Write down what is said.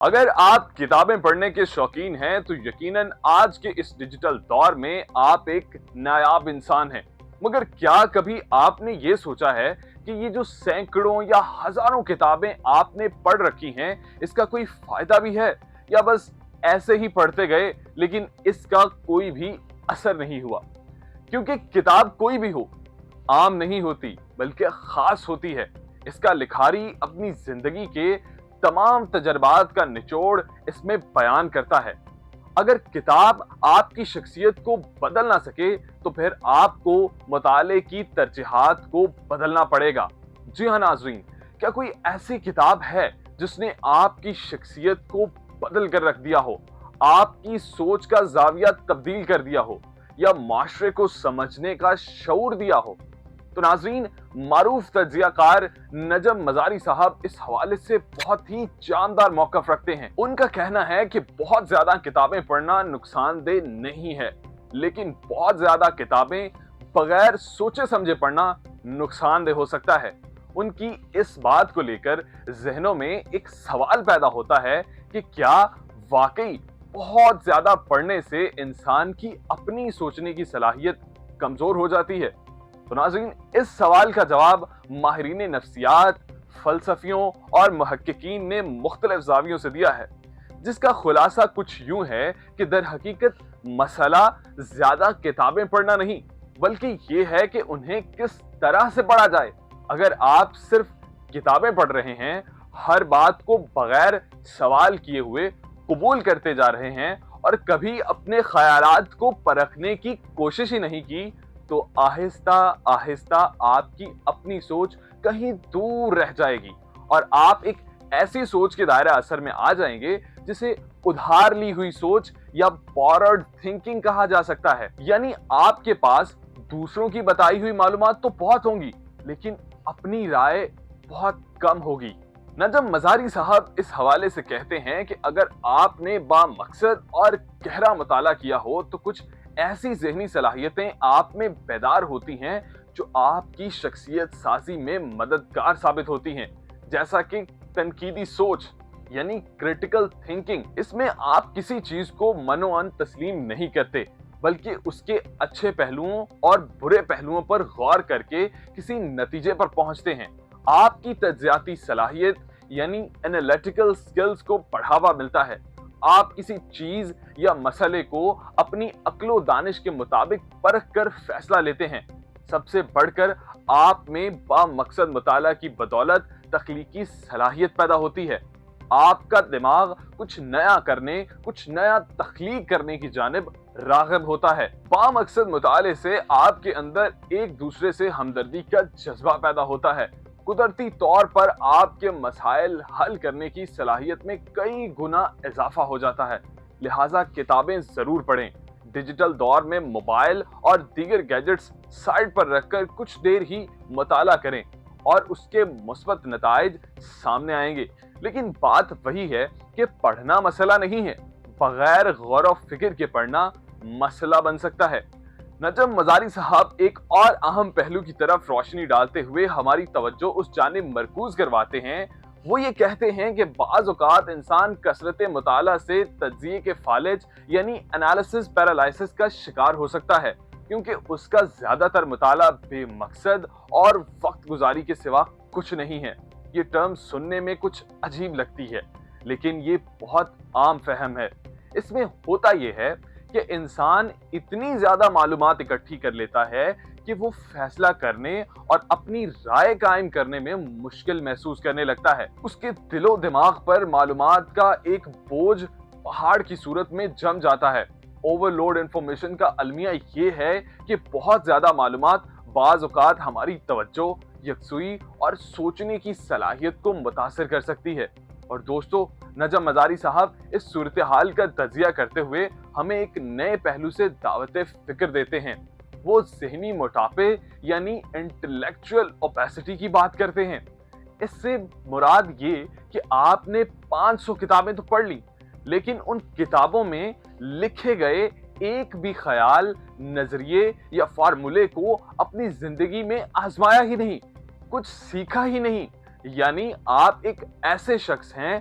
اگر آپ کتابیں پڑھنے کے شوقین ہیں تو یقیناً آج کے اس ڈیجیٹل دور میں آپ ایک نایاب انسان ہیں۔ مگر کیا کبھی آپ نے یہ سوچا ہے کہ یہ جو سینکڑوں یا ہزاروں کتابیں آپ نے پڑھ رکھی ہیں، اس کا کوئی فائدہ بھی ہے یا بس ایسے ہی پڑھتے گئے لیکن اس کا کوئی بھی اثر نہیں ہوا؟ کیونکہ کتاب کوئی بھی ہو، عام نہیں ہوتی بلکہ خاص ہوتی ہے۔ اس کا لکھاری اپنی زندگی کے تمام تجربات کا نچوڑ اس میں بیان کرتا ہے۔ اگر کتاب آپ کی شخصیت کو بدل نہ سکے تو پھر آپ کو مطالعے کی ترجیحات کو بدلنا پڑے گا۔ جی ہاں ناظرین، کیا کوئی ایسی کتاب ہے جس نے آپ کی شخصیت کو بدل کر رکھ دیا ہو، آپ کی سوچ کا زاویہ تبدیل کر دیا ہو یا معاشرے کو سمجھنے کا شعور دیا ہو؟ تو ناظرین، معروف تجزیہ کار نجم مزاری صاحب اس حوالے سے بہت ہی جاندار موقف رکھتے ہیں۔ ان کا کہنا ہے کہ بہت زیادہ کتابیں پڑھنا نقصان دہ نہیں ہے، لیکن بہت زیادہ کتابیں بغیر سوچے سمجھے پڑھنا نقصان دہ ہو سکتا ہے۔ ان کی اس بات کو لے کر ذہنوں میں ایک سوال پیدا ہوتا ہے کہ کیا واقعی بہت زیادہ پڑھنے سے انسان کی اپنی سوچنے کی صلاحیت کمزور ہو جاتی ہے؟ تو ناظرین، اس سوال کا جواب ماہرین نفسیات، فلسفیوں اور محققین نے مختلف زاویوں سے دیا ہے، جس کا خلاصہ کچھ یوں ہے کہ در حقیقت مسئلہ زیادہ کتابیں پڑھنا نہیں، بلکہ یہ ہے کہ انہیں کس طرح سے پڑھا جائے۔ اگر آپ صرف کتابیں پڑھ رہے ہیں، ہر بات کو بغیر سوال کیے ہوئے قبول کرتے جا رہے ہیں اور کبھی اپنے خیالات کو پرکھنے کی کوشش ہی نہیں کی، تو آہستہ آہستہ آپ کی اپنی سوچ کہیں دور رہ جائے گی اور آپ ایک ایسی سوچ کے دائرہ اثر میں آ جائیں گے جسے ادھار لی ہوئی سوچ یا بورڈ تھنکنگ کہا جا سکتا ہے۔ یعنی آپ کے پاس دوسروں کی بتائی ہوئی معلومات تو بہت ہوں گی، لیکن اپنی رائے بہت کم ہوگی۔ نجم مزاری صاحب اس حوالے سے کہتے ہیں کہ اگر آپ نے با مقصد اور گہرا مطالعہ کیا ہو تو کچھ ایسی ذہنی صلاحیتیں آپ میں بیدار ہوتی ہیں جو آپ کی شخصیت سازی میں مددگار ثابت ہوتی ہیں، جیسا کہ تنقیدی سوچ یعنی کریٹیکل تھنکنگ۔ اس میں آپ کسی چیز کو منوعن تسلیم نہیں کرتے، بلکہ اس کے اچھے پہلوؤں اور برے پہلوؤں پر غور کر کے کسی نتیجے پر پہنچتے ہیں۔ آپ کی تجزیاتی صلاحیت یعنی انالیٹیکل سکلز کو بڑھاوا ملتا ہے۔ آپ کسی چیز یا مسئلے کو اپنی عقل و دانش کے مطابق پرکھ کر فیصلہ لیتے ہیں۔ سب سے بڑھ کر آپ میں با مقصد مطالعہ کی بدولت تخلیقی صلاحیت پیدا ہوتی ہے۔ آپ کا دماغ کچھ نیا کرنے، کچھ نیا تخلیق کرنے کی جانب راغب ہوتا ہے۔ با مقصد مطالعے سے آپ کے اندر ایک دوسرے سے ہمدردی کا جذبہ پیدا ہوتا ہے۔ قدرتی طور پر آپ کے مسائل حل کرنے کی صلاحیت میں کئی گنا اضافہ ہو جاتا ہے۔ لہٰذا کتابیں ضرور پڑھیں۔ ڈیجیٹل دور میں موبائل اور دیگر گیجٹس سائڈ پر رکھ کر کچھ دیر ہی مطالعہ کریں اور اس کے مثبت نتائج سامنے آئیں گے۔ لیکن بات وہی ہے کہ پڑھنا مسئلہ نہیں ہے، بغیر غور و فکر کے پڑھنا مسئلہ بن سکتا ہے۔ نجم مزاری صاحب ایک اور اہم پہلو کی طرف روشنی ڈالتے ہوئے ہماری توجہ اس جانب مرکوز کرواتے ہیں۔ وہ یہ کہتے ہیں کہ بعض اوقات انسان کثرت مطالعہ سے تجزیے کے فالج یعنی انالیسس پیرالائسس کا شکار ہو سکتا ہے، کیونکہ اس کا زیادہ تر مطالعہ بے مقصد اور وقت گزاری کے سوا کچھ نہیں ہے۔ یہ ٹرم سننے میں کچھ عجیب لگتی ہے، لیکن یہ بہت عام فہم ہے۔ اس میں ہوتا یہ ہے کہ انسان اتنی زیادہ معلومات اکٹھی کر لیتا ہے کہ وہ فیصلہ کرنے اور اپنی رائے قائم کرنے میں مشکل محسوس کرنے لگتا ہے۔ اس کے دل و دماغ پر معلومات کا ایک بوجھ پہاڑ کی صورت میں جم جاتا ہے۔ اوور لوڈ انفارمیشن کا المیہ یہ ہے کہ بہت زیادہ معلومات بعض اوقات ہماری توجہ، یکسوئی اور سوچنے کی صلاحیت کو متاثر کر سکتی ہے۔ اور دوستو، نجم مزاری صاحب اس صورتحال کا تجزیہ کرتے ہوئے ہمیں ایک نئے پہلو سے دعوت فکر دیتے ہیں۔ وہ ذہنی موٹاپے یعنی انٹلیکچوئل اوپیسٹی کی بات کرتے ہیں۔ اس سے مراد یہ کہ آپ نے 500 کتابیں تو پڑھ لی، لیکن ان کتابوں میں لکھے گئے ایک بھی خیال، نظریے یا فارمولے کو اپنی زندگی میں آزمایا ہی نہیں، کچھ سیکھا ہی نہیں۔ یعنی آپ ایک ایسے شخص ہیں